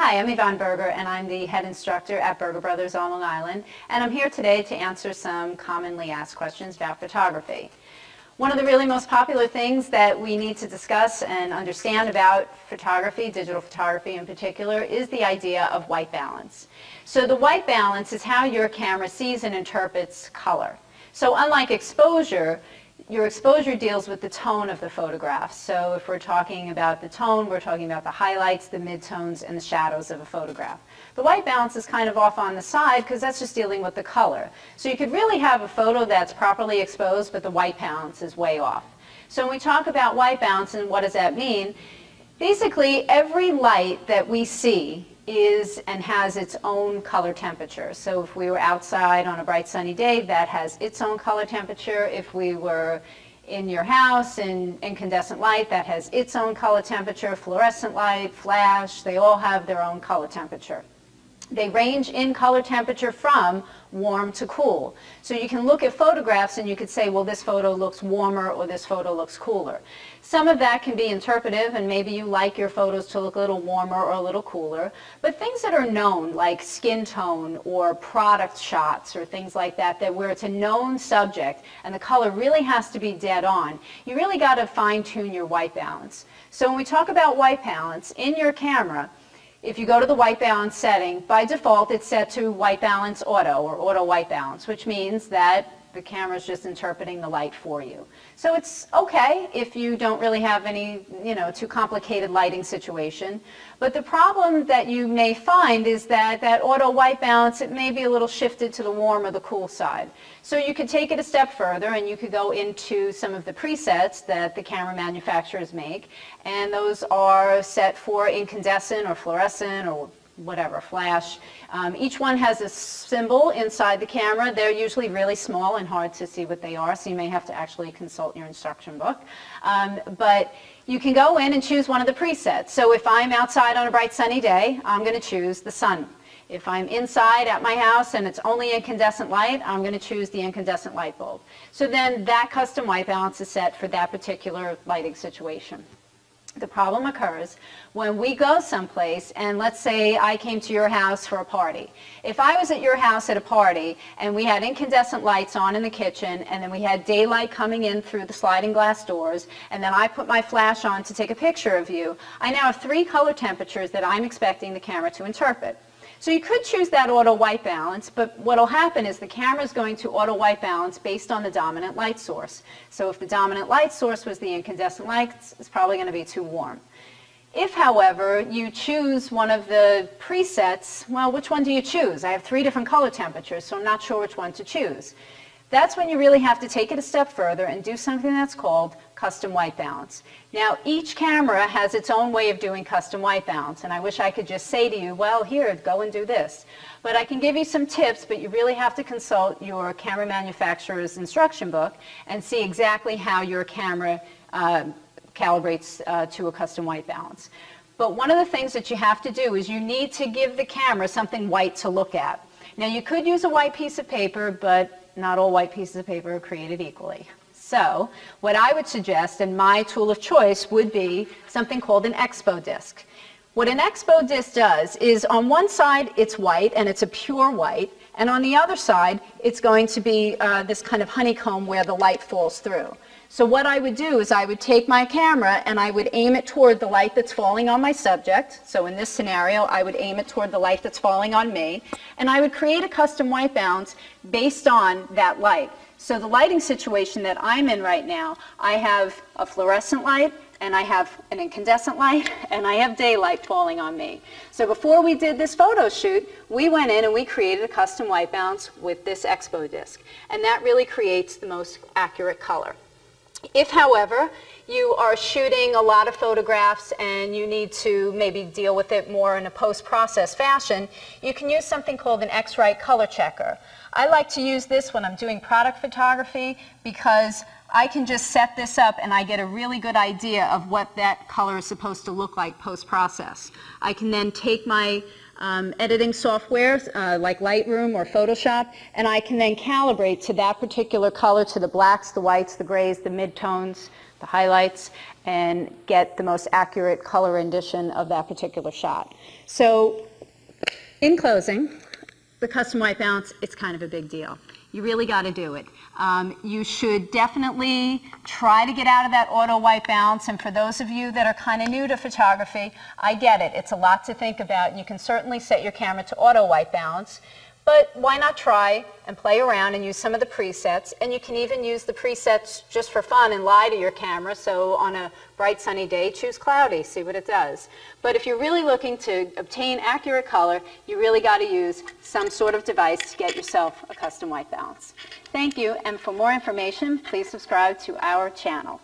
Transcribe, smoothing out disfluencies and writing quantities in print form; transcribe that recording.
Hi, I'm Yvonne Berger, and I'm the head instructor at Berger Brothers on Long Island, and I'm here today to answer some commonly asked questions about photography. One of the really most popular things that we need to discuss and understand about photography, digital photography in particular, is the idea of white balance. So the white balance is how your camera sees and interprets color. So unlike exposure, your exposure deals with the tone of the photograph. So if we're talking about the tone, we're talking about the highlights, the midtones, and the shadows of a photograph. The white balance is kind of off on the side because that's just dealing with the color. So you could really have a photo that's properly exposed, but the white balance is way off. So when we talk about white balance and what does that mean, basically every light that we see is and has its own color temperature. So if we were outside on a bright sunny day, that has its own color temperature. If we were in your house in incandescent light, that has its own color temperature. Fluorescent light, flash, they all have their own color temperature. They range in color temperature from warm to cool. So you can look at photographs and you could say, well, this photo looks warmer or this photo looks cooler. Some of that can be interpretive, and maybe you like your photos to look a little warmer or a little cooler. But things that are known, like skin tone or product shots or things like that, where it's a known subject and the color really has to be dead on, you really got to fine-tune your white balance. So when we talk about white balance in your camera, if you go to the white balance setting, by default it's set to white balance auto or auto white balance, which means that the camera is just interpreting the light for you. So it's okay if you don't really have any, too complicated lighting situation. But the problem that you may find is that that auto white balance, it may be a little shifted to the warm or the cool side. So you could take it a step further and you could go into some of the presets that the camera manufacturers make, and those are set for incandescent or fluorescent or whatever, flash. Each one has a symbol inside the camera. They're usually really small and hard to see what they are, so you may have to actually consult your instruction book. But you can go in and choose one of the presets. So if I'm outside on a bright sunny day, I'm going to choose the sun. If I'm inside at my house and it's only incandescent light, I'm going to choose the incandescent light bulb. So then that custom white balance is set for that particular lighting situation. The problem occurs when we go someplace, and let's say I came to your house for a party. If I was at your house at a party and we had incandescent lights on in the kitchen, and then we had daylight coming in through the sliding glass doors, and then I put my flash on to take a picture of you, I now have 3 color temperatures that I'm expecting the camera to interpret. So you could choose that auto white balance, but what will happen is the camera is going to auto white balance based on the dominant light source. So if the dominant light source was the incandescent lights, it's probably going to be too warm. If, however, you choose one of the presets, well, which one do you choose? I have 3 different color temperatures, so I'm not sure which one to choose. That's when you really have to take it a step further and do something that's called custom white balance. Now, each camera has its own way of doing custom white balance, and I wish I could just say to you, well, here, go and do this. But I can give you some tips, but you really have to consult your camera manufacturer's instruction book and see exactly how your camera calibrates to a custom white balance. But one of the things that you have to do is you need to give the camera something white to look at. Now, you could use a white piece of paper, but not all white pieces of paper are created equally. So what I would suggest, and my tool of choice, would be something called an expo disc. What an expo disc does is on one side it's white and it's a pure white, and on the other side it's going to be this kind of honeycomb where the light falls through. So what I would do is I would take my camera and I would aim it toward the light that's falling on my subject. So in this scenario, I would aim it toward the light that's falling on me, and I would create a custom white balance based on that light. So the lighting situation that I'm in right now, I have a fluorescent light, and I have an incandescent light, and I have daylight falling on me. So before we did this photo shoot, we went in and we created a custom white balance with this expo disc, and that really creates the most accurate color. If, however, you are shooting a lot of photographs and you need to maybe deal with it more in a post-process fashion, you can use something called an X-Rite color checker. I like to use this when I'm doing product photography because I can just set this up and I get a really good idea of what that color is supposed to look like post-process. I can then take my editing software like Lightroom or Photoshop, and I can then calibrate to that particular color, to the blacks, the whites, the grays, the midtones, the highlights, and get the most accurate color rendition of that particular shot. So in closing, the custom white balance, it's kind of a big deal. You really got to do it. You should definitely try to get out of that auto white balance, and for those of you that are kind of new to photography, I get it. It's a lot to think about, and you can certainly set your camera to auto white balance, but why not try and play around and use some of the presets, and you can even use the presets just for fun and lie to your camera, so on a bright sunny day, choose cloudy, see what it does. But if you're really looking to obtain accurate color, you really got to use some sort of device to get yourself a custom white balance. Thank you, and for more information, please subscribe to our channel.